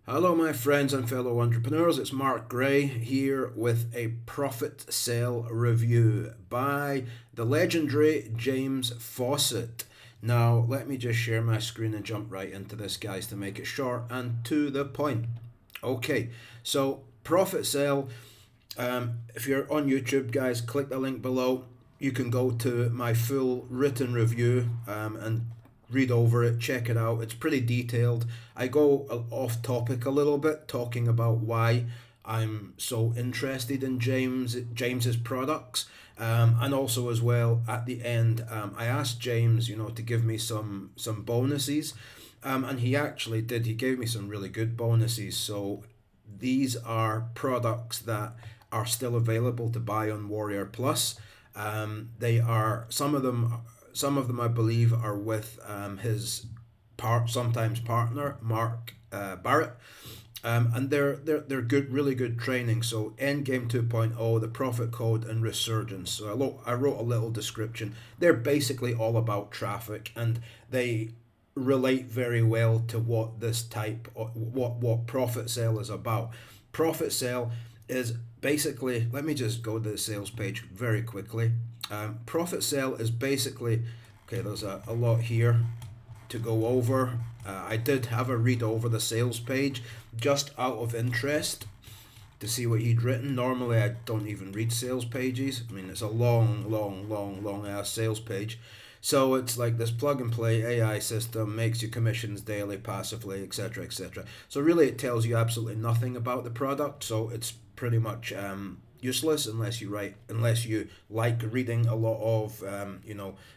Hello, my friends and fellow entrepreneurs. It's Marc Gray here with a ProfitCell Review by the legendary James Fawcett. Now, let me just share my screen and jump right into this, guys, to make it short and to the point. Okay, so ProfitCell. If you're on YouTube, guys, click the link below. You can go to my full written review and read over it, check it out. It's pretty detailed. I go off topic a little bit, talking about why I'm so interested in James's products, and also as well at the end, I asked James, to give me some bonuses, and he actually did. He gave me some really good bonuses. So these are products that are still available to buy on Warrior Plus. They are some of them I believe are with his sometimes partner Marc Barrett. And they're good, really good training. So Endgame 2.0, the profit code, and Resurgence. So I wrote a little description. They're basically all about traffic, and they relate very well to what this type of what ProfitCell is about. ProfitCell is basically, let me just go to the sales page very quickly. ProfitCell is basically, okay, there's a lot here to go over. I did have a read over the sales page just out of interest to see what he'd written. Normally, I don't even read sales pages. I mean, it's a long ass sales page. So it's like this plug and play AI system makes you commissions daily, passively, etc., etc. So really, it tells you absolutely nothing about the product. So it's pretty much useless unless you like reading a lot of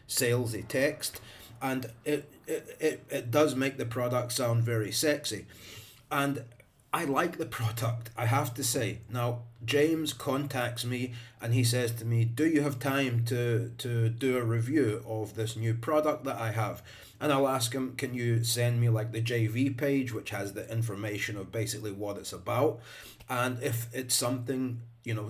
salesy text, and it does make the product sound very sexy, and I like the product, I have to say. Now, James contacts me and he says to me, "Do you have time to do a review of this new product that I have?" And I'll ask him, "Can you send me like the JV page, which has the information of basically what it's about?" And if it's something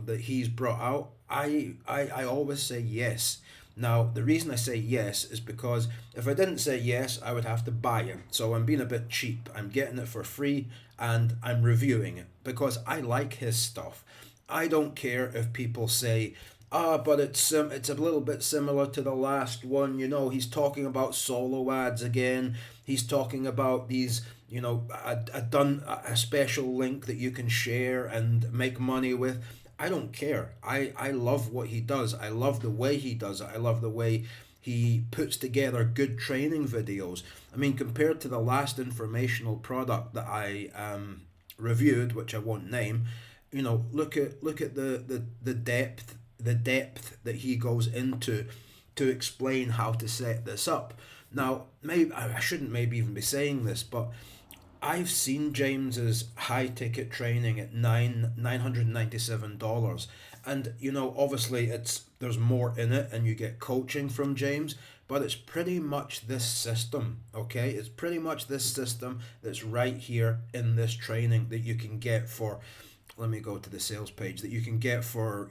that he's brought out, I always say yes. Now, the reason I say yes is because if I didn't say yes, I would have to buy it. So I'm being a bit cheap. I'm getting it for free and I'm reviewing it because I like his stuff. I don't care if people say, but it's a little bit similar to the last one. He's talking about solo ads again. He's talking about these, a special link that you can share and make money with. I don't care. I love what he does. I love the way he does it. I love the way he puts together good training videos. I mean, compared to the last informational product that I reviewed, which I won't name, look at the depth that he goes into to explain how to set this up. Now, maybe I shouldn't maybe even be saying this, but I've seen James's high ticket training at $997, and obviously there's more in it, and you get coaching from James, but it's pretty much this system. Okay, it's pretty much this system that's right here in this training that you can get for. Let me go to the sales page that you can get for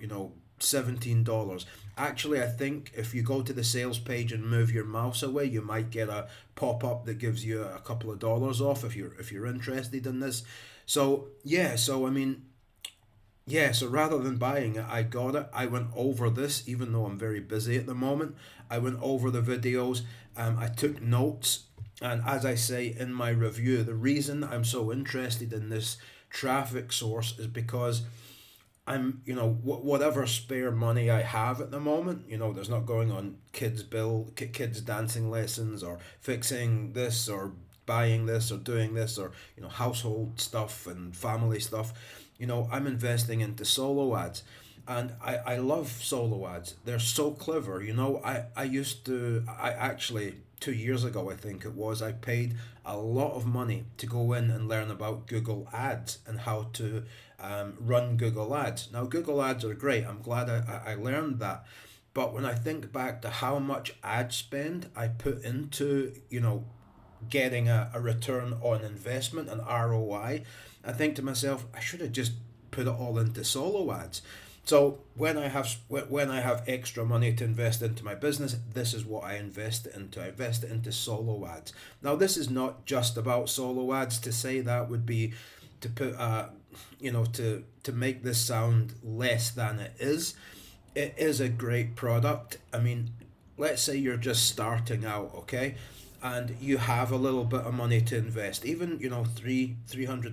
$17. Actually, I think if you go to the sales page and move your mouse away, you might get a pop up that gives you a couple of dollars off if you're interested in this. So yeah, so I mean, yeah, so rather than buying it, I got it. I went over this, even though I'm very busy at the moment. I went over the videos. I took notes. And as I say in my review, the reason I'm so interested in this traffic source is because I'm, whatever spare money I have at the moment, there's not going on kids dancing lessons or fixing this or buying this or doing this or, household stuff and family stuff. I'm investing into solo ads. And I love solo ads. They're so clever. I actually, 2 years ago, I think it was, I paid a lot of money to go in and learn about Google Ads and how to run Google Ads. Now, Google Ads are great. I'm glad I learned that. But when I think back to how much ad spend I put into, getting a return on investment, an ROI, I think to myself, I should have just put it all into solo ads. So when I have extra money to invest into my business, this is what I invest it into. I invest it into solo ads. Now this is not just about solo ads. To say that would be to put to make this sound less than it is. It is a great product. I mean, let's say you're just starting out, okay, and you have a little bit of money to invest, even $300,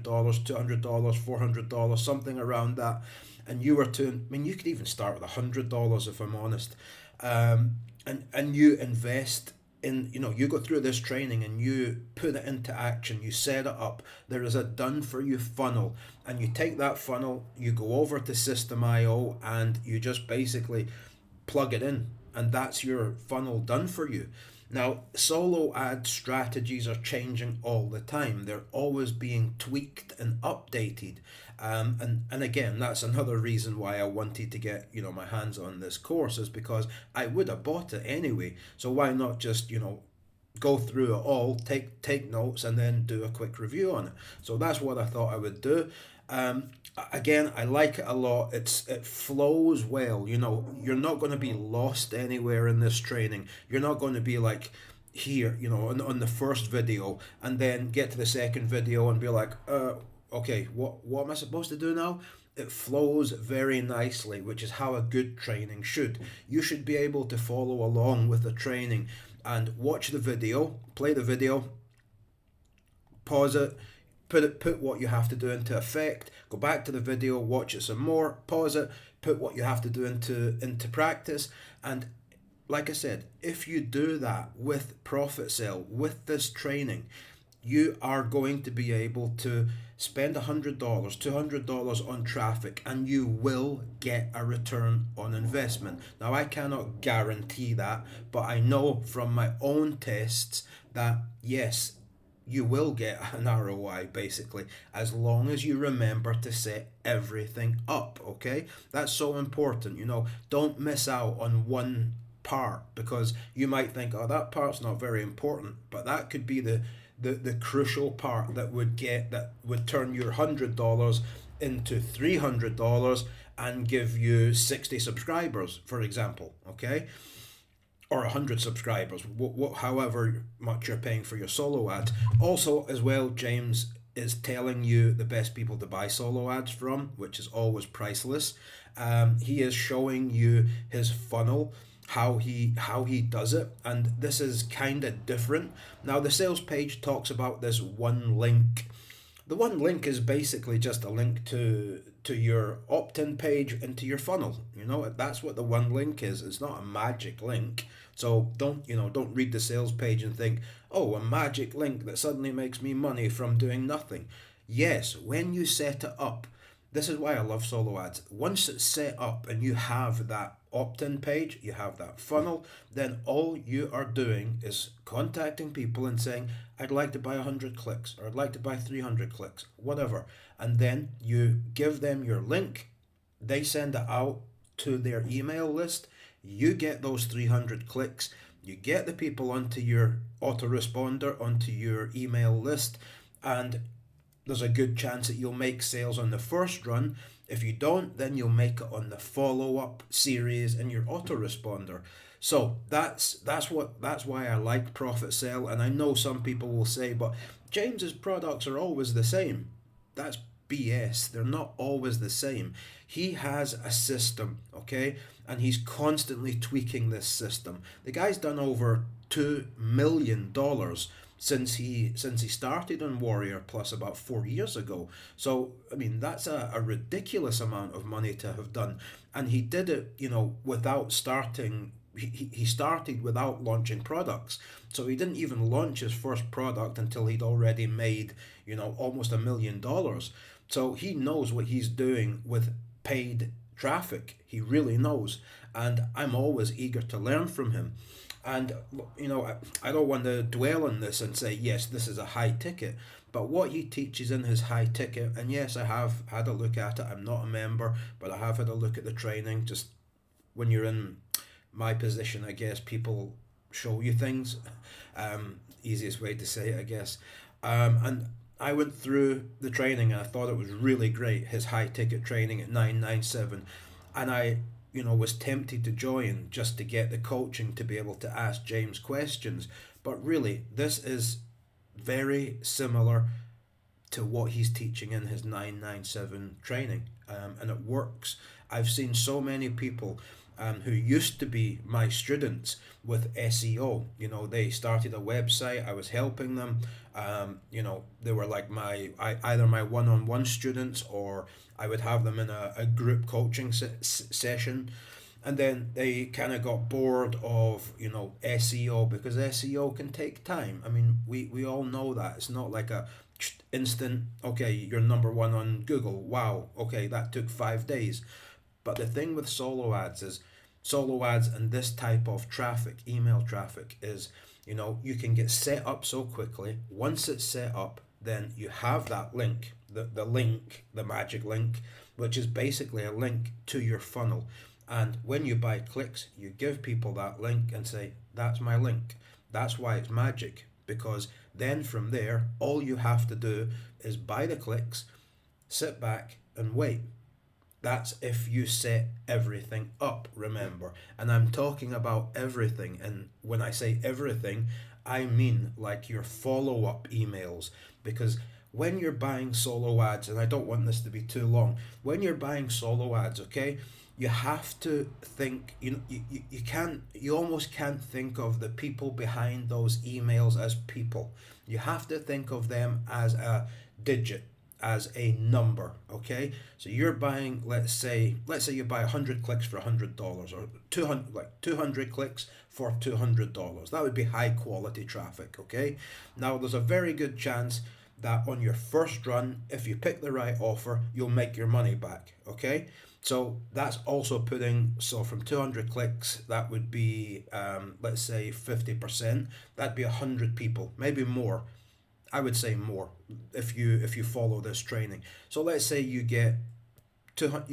$200, $400, something around that, and you were to, I mean, you could even start with $100 if I'm honest, and you invest in, you go through this training and you put it into action, you set it up. There is a done for you funnel, and you take that funnel, you go over to System.io, and you just basically plug it in, and that's your funnel done for you. Now, solo ad strategies are changing all the time. They're always being tweaked and updated. And again, that's another reason why I wanted to get, my hands on this course, is because I would have bought it anyway. So why not just, go through it all, take notes, and then do a quick review on it. So that's what I thought I would do. Again, I like it a lot. It flows well. You're not going to be lost anywhere in this training. You're not going to be like here, on the first video, and then get to the second video and be like, okay, what am I supposed to do now? It flows very nicely, which is how a good training should. You should be able to follow along with the training and watch the video, play the video, pause it, put what you have to do into effect, go back to the video, watch it some more, pause it, put what you have to do into practice. And like I said, if you do that with ProfitCell, with this training, you are going to be able to spend $100, $200 on traffic, and you will get a return on investment. Now, I cannot guarantee that, but I know from my own tests that yes, you will get an ROI basically, as long as you remember to set everything up, okay? That's so important, don't miss out on one part, because you might think, oh, that part's not very important, but that could be the crucial part that would turn your $100 into $300 and give you 60 subscribers, for example, okay? Or 100 subscribers, however much you're paying for your solo ads. Also, as well, James is telling you the best people to buy solo ads from, which is always priceless. He is showing you his funnel, how he does it, and this is kind of different. Now, the sales page talks about this one link. The one link is basically just a link to your opt-in page into your funnel. That's what the one link is. It's not a magic link. So don't read the sales page and think, oh, a magic link that suddenly makes me money from doing nothing. Yes, when you set it up, this is why I love solo ads. Once it's set up and you have that opt-in page, you have that funnel, then all you are doing is contacting people and saying, I'd like to buy 100 clicks, or I'd like to buy 300 clicks, whatever. And then you give them your link, they send it out to their email list, you get those 300 clicks, you get the people onto your autoresponder, onto your email list, and there's a good chance that you'll make sales on the first run. If you don't, then you'll make it on the follow-up series in your autoresponder. So that's why I like ProfitCell. And I know some people will say, but James's products are always the same. That's BS. They're not always the same. He has a system, okay? And he's constantly tweaking this system. The guy's done over $2 million since he started on Warrior Plus about 4 years ago. So, I mean, that's a ridiculous amount of money to have done. And he did it, without starting, he started without launching products. So he didn't even launch his first product until he'd already made, almost $1 million. So he knows what he's doing with paid traffic. He really knows. And I'm always eager to learn from him. And, I don't want to dwell on this and say, yes, this is a high ticket, but what he teaches in his high ticket, and yes, I have had a look at it. I'm not a member, but I have had a look at the training. Just when you're in my position, I guess people show you things. Easiest way to say it, I guess. And I went through the training and I thought it was really great, his high ticket training at 997. and I, was tempted to join just to get the coaching to be able to ask James questions. But really, this is very similar to what he's teaching in his 997 training, and it works. I've seen so many people who used to be my students with SEO. They started a website. I was helping them. They were like either my one-on-one students, or I would have them in a group coaching session. And then they kind of got bored of SEO, because SEO can take time. I mean, we all know that it's not like a instant, okay, you're number one on Google, wow, okay, that took 5 days. But the thing with solo ads and this type of traffic, email traffic, is you can get set up so quickly. Once it's set up, then you have that link, the link, the magic link, which is basically a link to your funnel. And when you buy clicks, you give people that link and say, that's my link. That's why it's magic, because then from there, all you have to do is buy the clicks, sit back and wait. That's if you set everything up, remember. And I'm talking about everything. And when I say everything, I mean like your follow-up emails. Because when you're buying solo ads, and I don't want this to be too long, when you're buying solo ads, okay, you have to think, you almost can't think of the people behind those emails as people. You have to think of them as a digit, as a number, okay? So you're buying, let's say you buy 100 clicks for $100, or 200 clicks for $200. That would be high quality traffic, okay? Now there's a very good chance that on your first run, if you pick the right offer, you'll make your money back, okay? So that's also so from 200 clicks, that would be, let's say 50%, that'd be 100 people, maybe more. I would say more if you follow this training. So let's say you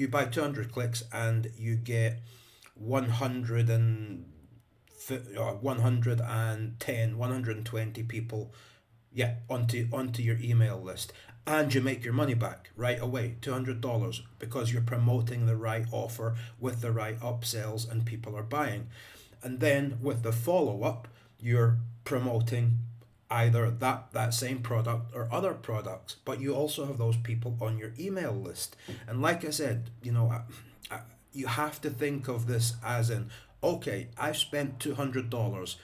buy 200 clicks and you get 110, 120 people, onto your email list, and you make your money back right away, $200, because you're promoting the right offer with the right upsells and people are buying. And then with the follow-up, you're promoting either that same product or other products, but you also have those people on your email list. And like I said, you have to think of this as in, okay, I've spent $200.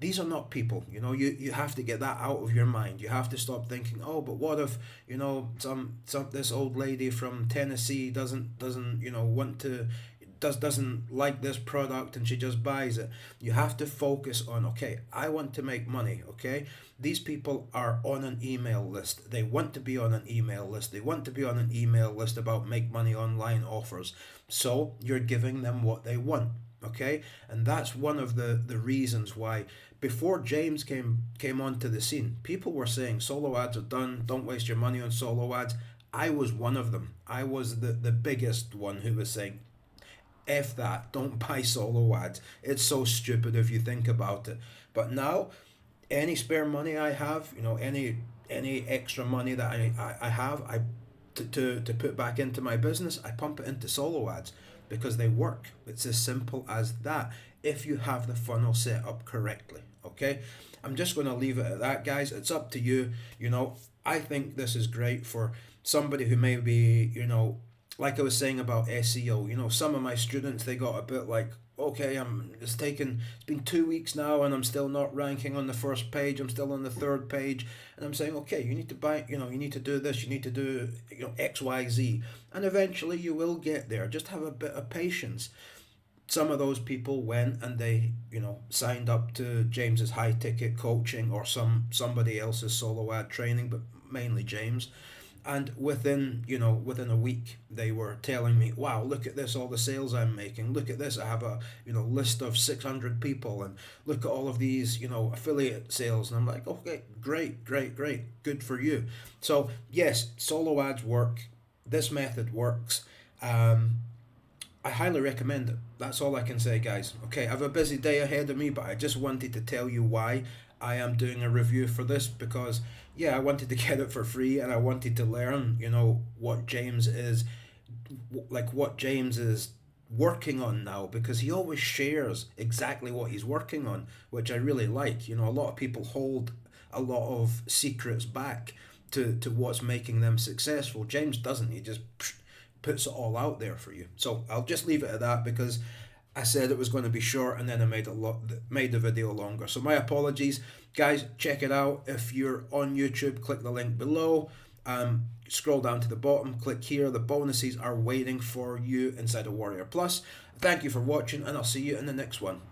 These are not people. You have to get that out of your mind. You have to stop thinking, oh, but what if some this old lady from Tennessee doesn't want to, doesn't like this product and she just buys it. You have to focus on, okay, I want to make money, okay? These people are on an email list. They want to be on an email list. They want to be on an email list about make money online offers. So you're giving them what they want, okay? And that's one of the reasons why before James came onto the scene, people were saying solo ads are done, don't waste your money on solo ads. I was one of them. I was the biggest one who was saying, F that, don't buy solo ads. It's so stupid if you think about it. But now, any spare money I have, any extra money that I have, to put back into my business, I pump it into solo ads because they work. It's as simple as that if you have the funnel set up correctly, okay? I'm just going to leave it at that, guys. It's up to you. I think this is great for somebody who may be, like I was saying about SEO, some of my students, they got a bit like, okay, it's been 2 weeks now and I'm still not ranking on the first page. I'm still on the third page. And I'm saying, okay, you need to buy, you need to do this, you need to do, X, Y, Z. And eventually you will get there. Just have a bit of patience. Some of those people went and they, signed up to James's high ticket coaching or somebody else's solo ad training, but mainly James. And within a week, they were telling me, wow, look at this, all the sales I'm making. Look at this, I have a, list of 600 people, and look at all of these, affiliate sales. And I'm like, okay, great, good for you. So yes, solo ads work. This method works. I highly recommend it. That's all I can say, guys. Okay, I have a busy day ahead of me, but I just wanted to tell you why I am doing a review for this, because I wanted to get it for free and I wanted to learn, what James is working on now, because he always shares exactly what he's working on, which I really like. You know, a lot of people hold a lot of secrets back to what's making them successful. James doesn't. He just puts it all out there for you. So I'll just leave it at that, because I said it was going to be short, and then I made the video longer. So my apologies, guys. Check it out. If you're on YouTube, click the link below. Scroll down to the bottom, click here. The bonuses are waiting for you inside of Warrior Plus. Thank you for watching, and I'll see you in the next one.